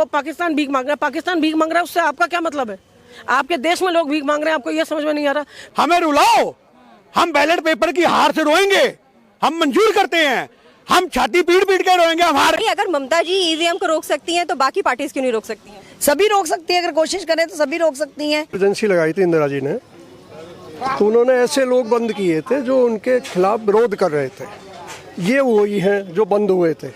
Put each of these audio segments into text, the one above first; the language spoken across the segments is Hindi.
वो पाकिस्तान भीख मांग रहा है, पाकिस्तान भीख मांग रहा है, उससे आपका क्या मतलब है? आपके देश में लोग भीख मांग रहे हैं, आपको ये समझ में नहीं आ रहा। हमें रुलाओ, हम बैलेट पेपर की हार से रोएंगे, हम मंजूर करते हैं, हम छाती पीट पीट के रोएंगे। हमारे अगर ममता जी ईवीएम को रोक सकती हैं तो बाकी पार्टीज क्यों नहीं रोक सकती हैं? सभी रोक सकती है, अगर कोशिश करें तो सभी रोक सकती हैं। एमरजेंसी लगाई थी इंदिरा जी ने, तो उन्होंने ऐसे लोग बंद किए थे जो उनके खिलाफ विरोध कर रहे थे, ये वही हैं जो बंद हुए थे।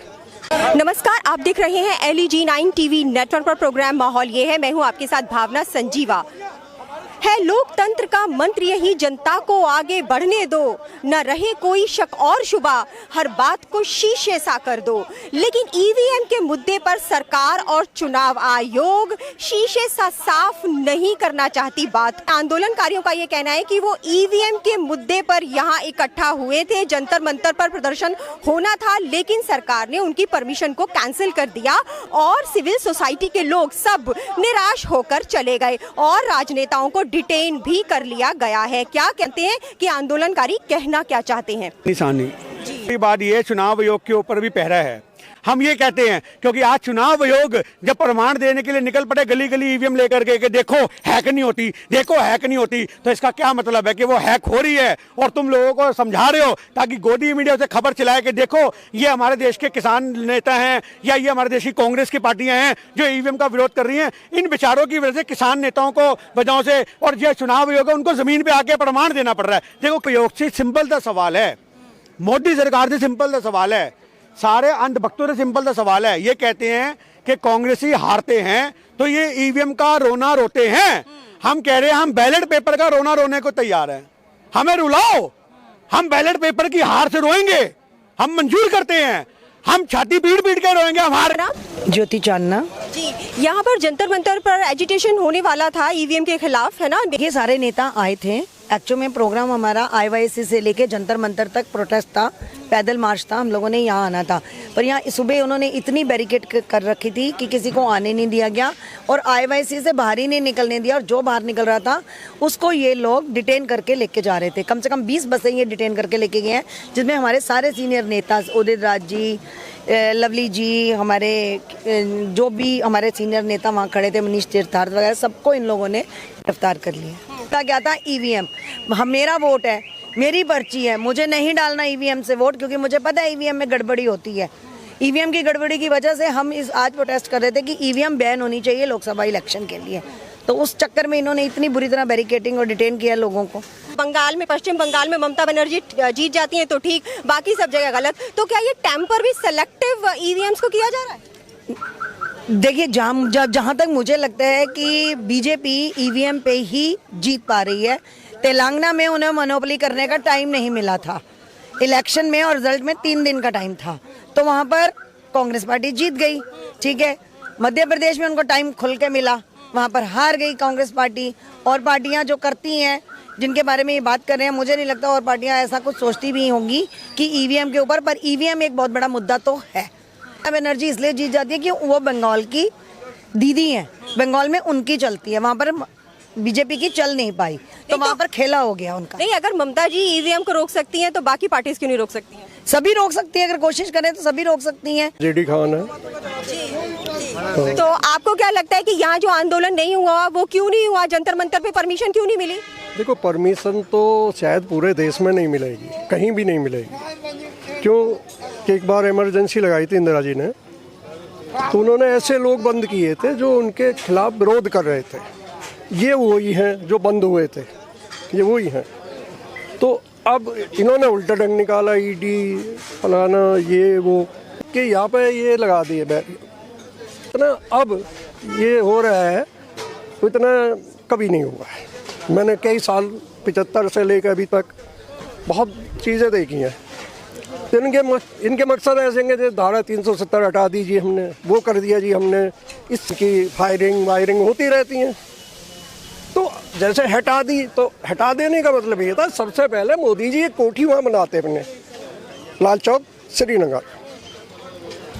नमस्कार, आप देख रहे हैं LEG9 टीवी नेटवर्क पर प्रोग्राम माहौल ये है। मैं हूं आपके साथ भावना संजीवा। है लोकतंत्र का मंत्र यही, जनता को आगे बढ़ने दो, न रहे कोई शक और शुबा, हर बात को शीशे सा कर दो। लेकिन ईवीएम के मुद्दे पर सरकार और चुनाव आयोग शीशे सा साफ नहीं करना चाहती बात। आंदोलनकारियों का ये कहना है कि वो ईवीएम के मुद्दे पर यहाँ इकट्ठा हुए थे, जंतर मंतर पर प्रदर्शन होना था, लेकिन सरकार ने उनकी परमिशन को कैंसिल कर दिया और सिविल सोसाइटी के लोग सब निराश होकर चले गए और राजनेताओं को डिटेन भी कर लिया गया है। क्या कहते हैं कि आंदोलनकारी कहना क्या चाहते हैं? निशानी की बात ये, चुनाव आयोग के ऊपर भी पहरा है। हम ये कहते हैं क्योंकि आज चुनाव आयोग जब प्रमाण देने के लिए निकल पड़े गली गली ईवीएम लेकर के कि देखो हैक नहीं होती, देखो हैक नहीं होती, तो इसका क्या मतलब है कि वो हैक हो रही है और तुम लोगों को समझा रहे हो ताकि गोदी मीडिया से खबर चलाए कि देखो ये हमारे देश के किसान नेता हैं या ये हमारे देश की कांग्रेस की पार्टियां हैं जो ईवीएम का विरोध कर रही हैं। इन विचारों की वजह से किसान नेताओं को वजहों से और जो चुनाव आयोग है उनको जमीन पर आके प्रमाण देना पड़ रहा है। देखो आयोग से सिंपल सा सवाल है, मोदी सरकार से सिंपल सा सवाल है, सारे अंधभक्तों से सिंपल सा सवाल है। ये कहते हैं कि कांग्रेसी हारते हैं तो ये ईवीएम का रोना रोते हैं। हम कह रहे हैं हम बैलेट पेपर का रोना रोने को तैयार हैं। हमें रुलाओ, हम बैलेट पेपर की हार से रोएंगे, हम मंजूर करते हैं, हम छाती पीट पीट के रोएंगे। हमारे ज्योति चांदना जी, यहाँ पर जंतर मंतर पर एजिटेशन होने वाला था ईवीएम के खिलाफ, है ना? ये सारे नेता आए थे। एक्चुअल में प्रोग्राम हमारा IYC से लेके जंतर मंतर तक प्रोटेस्ट था, पैदल मार्च था, हम लोगों ने यहाँ आना था। पर यहाँ सुबह उन्होंने इतनी बैरिकेड कर रखी थी कि किसी को आने नहीं दिया गया और IYC से बाहर ही नहीं निकलने दिया, और जो बाहर निकल रहा था उसको ये लोग डिटेन करके लेके जा रहे थे। कम से कम 20 बसें ये डिटेन करके लेके गए हैं, जिसमें हमारे सारे सीनियर नेता उदित राज जी, लवली जी, हमारे जो भी हमारे सीनियर नेता वहाँ खड़े थे, मनीष तीर्थार्थ वगैरह, सबको इन लोगों ने गिरफ्तार कर लिया। क्या था? ईवीएम मेरा वोट है, मेरी पर्ची है, मुझे नहीं डालना ईवीएम से वोट, क्योंकि मुझे पता है ईवीएम में गड़बड़ी होती है। ईवीएम की गड़बड़ी की वजह से हम आज प्रोटेस्ट कर रहे थे कि ईवीएम बैन होनी चाहिए लोकसभा इलेक्शन के लिए। तो उस चक्कर में इन्होंने इतनी बुरी तरह बैरिकेडिंग और डिटेन किया लोगों को। बंगाल में, पश्चिम बंगाल में ममता बनर्जी जीत जाती हैं तो ठीक, बाकी सब जगह गलत। तो क्या ये टेम्पर भी सेलेक्टिव ईवीएम्स को किया जा रहा है? देखिए, जहाँ तक मुझे लगता है कि बीजेपी ईवीएम पे ही जीत पा रही है। तेलंगाना में उन्हें मोनोपोली करने का टाइम नहीं मिला था इलेक्शन में, और रिजल्ट में 3 दिन का टाइम था, तो वहाँ पर कांग्रेस पार्टी जीत गई। ठीक है, मध्य प्रदेश में उनको टाइम खुल के मिला, वहाँ पर हार गई कांग्रेस पार्टी। और पार्टियाँ जो करती हैं, जिनके बारे में ये बात कर रहे हैं, मुझे नहीं लगता और पार्टियाँ ऐसा कुछ सोचती भी होंगी कि ईवीएम के ऊपर। पर ईवीएम एक बहुत बड़ा मुद्दा तो है। बनर्जी इसलिए जीत जाती है कि वो बंगाल की दीदी हैं, बंगाल में उनकी चलती है, वहाँ पर बीजेपी की चल नहीं पाई, तो वहाँ पर खेला हो गया उनका। नहीं, अगर ममता जी ईवीएम को रोक सकती हैं तो बाकी पार्टीज क्यों नहीं रोक सकती हैं? सभी रोक सकती है, अगर कोशिश करें तो सभी रोक सकती हैं। JD खान है। तो आपको क्या लगता है कि यहाँ जो आंदोलन नहीं हुआ वो क्यों नहीं हुआ? जंतर मंतर पे परमिशन क्यों नहीं मिली? देखो, परमिशन तो शायद पूरे देश में नहीं मिलेगी, कहीं भी नहीं मिलेगी। क्यों कि एक बार इमरजेंसी लगाई थी इंदिरा जी ने, तो उन्होंने ऐसे लोग बंद किए थे जो उनके खिलाफ विरोध कर रहे थे, ये वही हैं जो बंद हुए थे, ये वही हैं। तो अब इन्होंने उल्टा ढंग निकाला, ED फलाना ये वो, कि यहाँ पे ये लगा दिए इतना। अब ये हो रहा है तो इतना कभी नहीं हुआ है। मैंने कई साल 75 से लेकर अभी तक बहुत चीज़ें देखी हैं। इनके मकसद ऐसे हैं कि धारा 370 हटा दीजिए, हमने वो कर दिया जी, हमने इसकी फायरिंग वायरिंग होती रहती हैं। तो जैसे हटा दी, तो हटा देने का मतलब ये था, सबसे पहले मोदी जी एक कोठी वहाँ बनाते अपने लाल चौक श्रीनगर,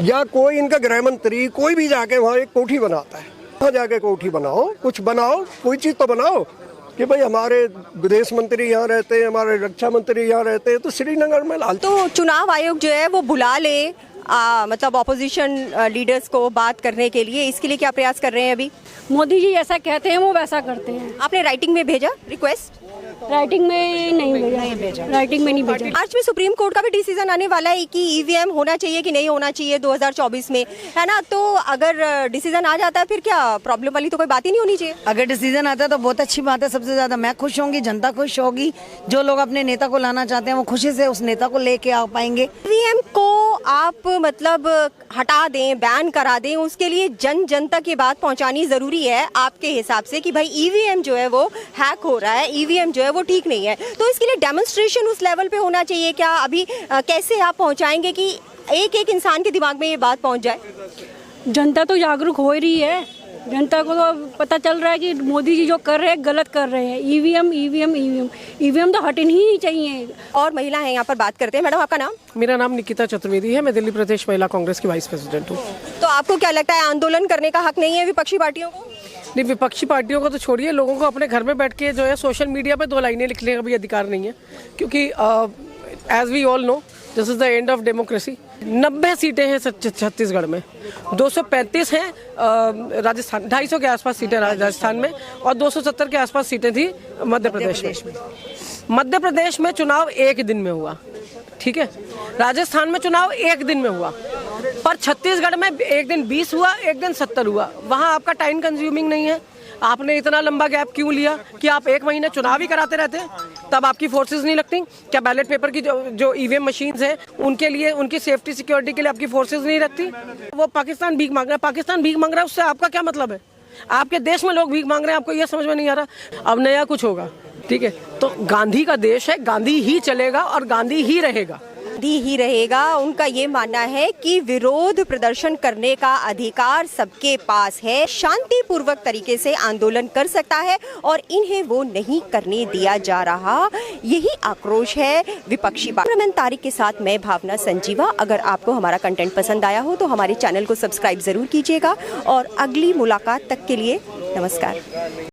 या कोई इनका गृह मंत्री कोई भी जाके वहाँ एक कोठी बनाता है। वहाँ जाके कोठी बनाओ, कुछ बनाओ, कोई चीज़ तो बनाओ कि भाई हमारे विदेश मंत्री यहाँ रहते हैं, हमारे रक्षा मंत्री यहाँ रहते हैं, तो श्रीनगर में लाल। तो चुनाव आयोग जो है वो बुला ले, मतलब ऑपोजिशन लीडर्स को बात करने के लिए, इसके लिए क्या प्रयास कर रहे हैं अभी? मोदी जी जैसा कहते हैं वो वैसा करते हैं। आपने राइटिंग में भेजा रिक्वेस्ट? राइटिंग में नहीं भेजा, राइटिंग में नहीं भेजा। मार्च में सुप्रीम कोर्ट का भी डिसीजन आने वाला है कि ईवीएम होना चाहिए कि नहीं होना चाहिए 2024 में, है ना? तो अगर डिसीजन आ जाता है फिर क्या प्रॉब्लम वाली तो कोई बात ही नहीं होनी चाहिए। अगर डिसीजन आता है तो बहुत अच्छी बात है। सबसे ज़्यादा मैं खुश होंगी, जनता खुश होगी। जो लोग अपने नेता को लाना चाहते हैं वो खुशी से उस नेता को लेके आ पाएंगे। ईवीएम को आप मतलब हटा दें, बैन करा दें, उसके लिए जन जन तक ये बात पहुंचानी जरूरी है आपके हिसाब से कि भाई ईवीएम जो है वो हैक हो रहा है, ईवीएम जो है वो ठीक नहीं है। तो इसके लिए डेमोन्स्ट्रेशन उस लेवल पे होना चाहिए क्या? अभी कैसे आप पहुंचाएंगे कि एक एक इंसान के दिमाग में ये बात पहुंच जाए? जनता तो जागरूक हो ही रही है। जनता को तो पता चल रहा है कि मोदी जी जो कर रहे हैं गलत कर रहे हैं। ईवीएम ईवीएम ईवीएम ईवीएम तो हटनी ही चाहिए। और महिला है यहाँ पर, बात करते हैं। मैडम आपका नाम? मेरा नाम निकिता चतुर्वेदी है, मैं दिल्ली प्रदेश महिला कांग्रेस की वाइस प्रेसिडेंट हूँ। तो आपको क्या लगता है आंदोलन करने का हक नहीं है विपक्षी पार्टियों को? नहीं, विपक्षी पार्टियों को तो छोड़िए, लोगों को अपने घर में बैठ के जो है सोशल मीडिया पे 2 लाइनें लिखने का भी अधिकार नहीं है, क्योंकि as we all know this is the end of democracy. 90 सीटें हैं छत्तीसगढ़ में, 235 हैं राजस्थान, 250 के आसपास सीटें राजस्थान में और 270 के आसपास सीटें थी मध्य प्रदेश में। मध्य प्रदेश में चुनाव एक दिन में हुआ, ठीक है। राजस्थान में चुनाव एक दिन में हुआ, पर छत्तीसगढ़ में एक दिन 20 हुआ, एक दिन 70 हुआ। वहाँ आपका टाइम कंज्यूमिंग नहीं है। आपने इतना लंबा गैप क्यों लिया कि आप 1 महीने चुनाव ही कराते रहते हैं? तब आपकी फोर्सेस नहीं लगती क्या? बैलेट पेपर की जो ईवीएम मशीन्स हैं उनके लिए, उनकी सेफ्टी सिक्योरिटी के लिए आपकी फोर्सेस नहीं रखती? वो पाकिस्तान भीख मांग रहा है, पाकिस्तान भीख मांग रहा है, उससे आपका क्या मतलब है? आपके देश में लोग भीख मांग रहे हैं, आपको ये समझ में नहीं आ रहा? अब नया कुछ होगा, ठीक है। तो गांधी का देश है, गांधी ही चलेगा और गांधी ही रहेगा। गांधी ही रहेगा। उनका ये मानना है कि विरोध प्रदर्शन करने का अधिकार सबके पास है, शांतिपूर्वक तरीके से आंदोलन कर सकता है और इन्हें वो नहीं करने दिया जा रहा। यही आक्रोश है विपक्षी पार्टी। तारिक के साथ मैं भावना संजीवा। अगर आपको हमारा कंटेंट पसंद आया हो तो हमारे चैनल को सब्सक्राइब जरूर कीजिएगा और अगली मुलाकात तक के लिए नमस्कार।